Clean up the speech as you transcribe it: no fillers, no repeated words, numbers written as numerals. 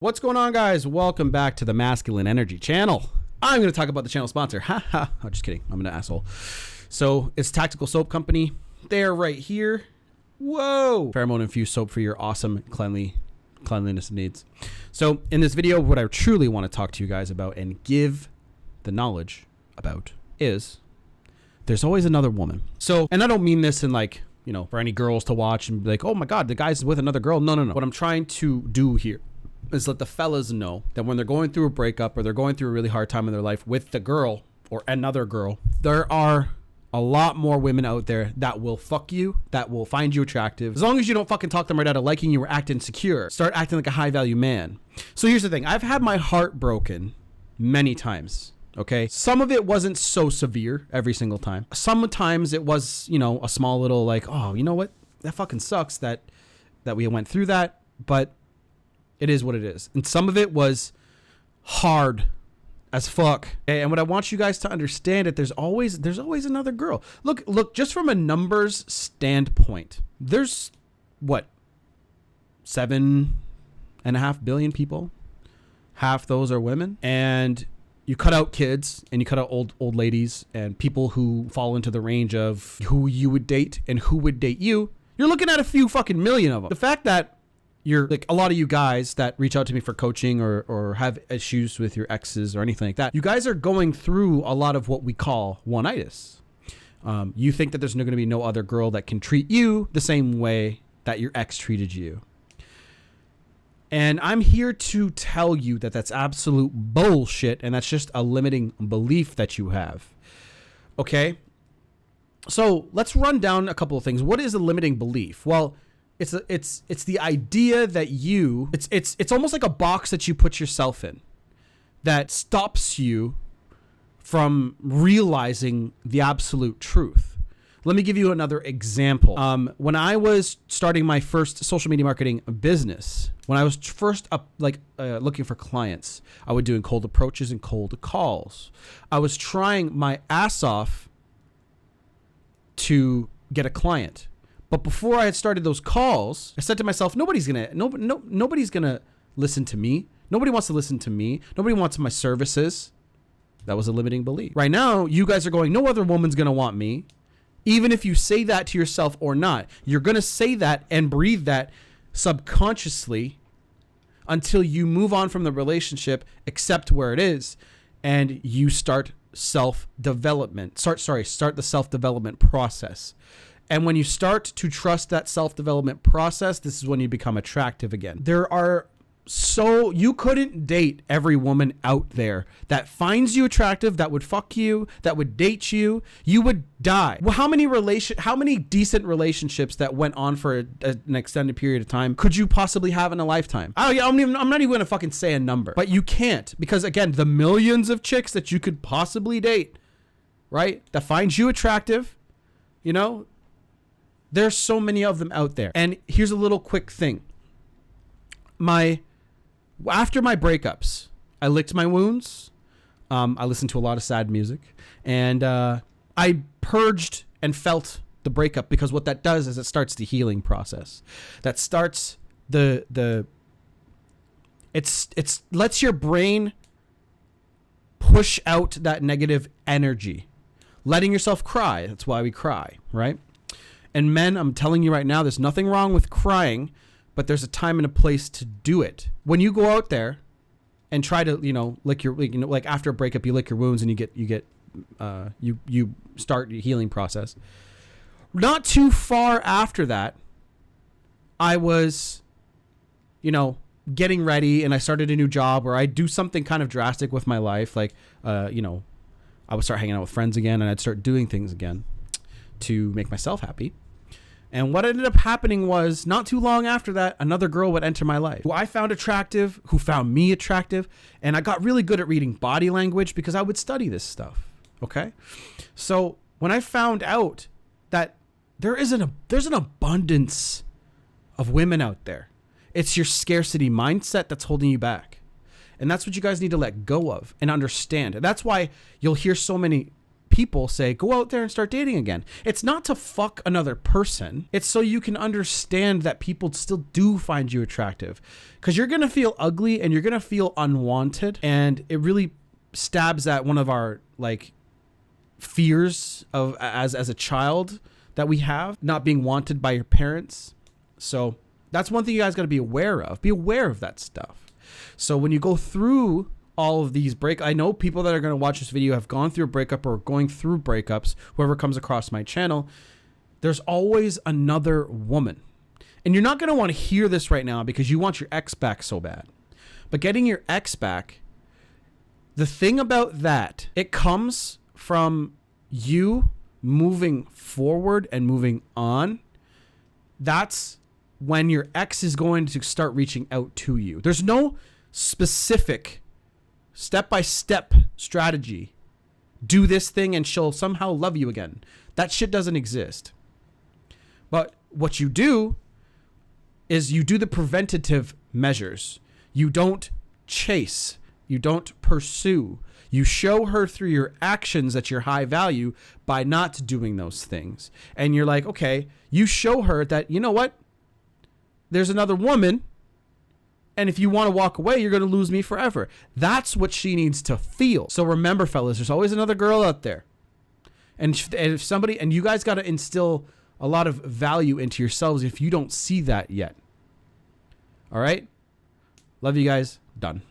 What's going on, guys? Welcome back to the Masculine Energy channel. I'm going to talk about the channel sponsor. Haha. Oh, just kidding. I'm an asshole. So it's Tactical Soap Company. They're right here. Whoa. Pheromone infused soap for your awesome cleanliness needs. So in this video, what I truly want to talk to you guys about and give the knowledge about is there's always another woman. So, and I don't mean this in like, you know, for any girls to watch and be like, oh my God, the guy's with another girl. No. What I'm trying to do here is let the fellas know that when they're going through a breakup or they're going through a really hard time in their life with the girl or another girl, there are a lot more women out there that will fuck you, that will find you attractive. As long as you don't fucking talk them right out of liking you or act insecure, start acting like a high value man. So here's the thing. I've had my heart broken many times. Okay. Some of it wasn't so severe every single time. Sometimes it was, you know, a small little like, oh, you know what? That fucking sucks that we went through that. But it is what it is. And some of it was hard as fuck. Okay? And what I want you guys to understand is there's always another girl. Look, just from a numbers standpoint, there's what? 7.5 billion people. Half those are women. And you cut out kids and you cut out old ladies and people who fall into the range of who you would date and who would date you. You're looking at a few fucking million of them. The fact that you're like a lot of you guys that reach out to me for coaching or have issues with your exes or anything like that, you guys are going through a lot of what we call one-itis. You think that there's going to be no other girl that can treat you the same way that your ex treated you. And I'm here to tell you that that's absolute bullshit, and that's just a limiting belief that you have. Okay? So let's run down a couple of things. What is a limiting belief? Well, it's the idea that it's almost like a box that you put yourself in that stops you from realizing the absolute truth. Let me give you another example. When I was starting my first social media marketing business, when I was first looking for clients, I was doing cold approaches and cold calls. I was trying my ass off to get a client. But before I had started those calls, I said to myself, nobody's gonna listen to me. Nobody wants to listen to me. Nobody wants my services. That was a limiting belief. Right now, you guys are going, no other woman's gonna want me. Even if you say that to yourself or not, you're gonna say that and breathe that subconsciously until you move on from the relationship, accept where it is, and you start self-development. Start the self-development process. And when you start to trust that self-development process, this is when you become attractive again. You couldn't date every woman out there that finds you attractive, that would fuck you, that would date you. You would die. Well, how many decent relationships that went on for an extended period of time could you possibly have in a lifetime? I'm not even gonna fucking say a number, but you can't, because again, the millions of chicks that you could possibly date, right? That finds you attractive, you know, there's so many of them out there. And here's a little quick thing. After my breakups, I licked my wounds. I listened to a lot of sad music, and I purged and felt the breakup, because what that does is it starts the healing process. That starts it lets your brain push out that negative energy, letting yourself cry. That's why we cry, right? And men, I'm telling you right now, there's nothing wrong with crying, but there's a time and a place to do it. When you go out there and try to, you know, lick your, you know, like after a breakup, you lick your wounds and you start your healing process. Not too far after that, I was, you know, getting ready, and I started a new job where I do something kind of drastic with my life. Like, you know, I would start hanging out with friends again, and I'd start doing things again to make myself happy. And what ended up happening was, not too long after that, another girl would enter my life who I found attractive, who found me attractive. And I got really good at reading body language because I would study this stuff. Okay. So when I found out that there's an abundance of women out there, it's your scarcity mindset that's holding you back. And that's what you guys need to let go of and understand. And that's why you'll hear so many people say, go out there and start dating again. It's not to fuck another person. It's so you can understand that people still do find you attractive, because you're going to feel ugly and you're going to feel unwanted. And it really stabs at one of our like fears of as a child that we have, not being wanted by your parents. So that's one thing you guys got to be aware of. Be aware of that stuff. So when you go through all of these I know people that are going to watch this video have gone through a breakup or going through breakups, whoever comes across my channel, there's always another woman. And you're not going to want to hear this right now because you want your ex back so bad. But getting your ex back, the thing about that, it comes from you moving forward and moving on. That's when your ex is going to start reaching out to you. There's no specific step-by-step strategy. Do this thing and she'll somehow love you again. That shit doesn't exist. But what you do is you do the preventative measures. You don't chase. You don't pursue. You show her through your actions that you're high value by not doing those things. And you're like, okay, you show her that, you know what? There's another woman. And if you want to walk away, you're going to lose me forever. That's what she needs to feel. So remember, fellas, there's always another girl out there. And if somebody, and you guys got to instill a lot of value into yourselves if you don't see that yet. All right? Love you guys. Done.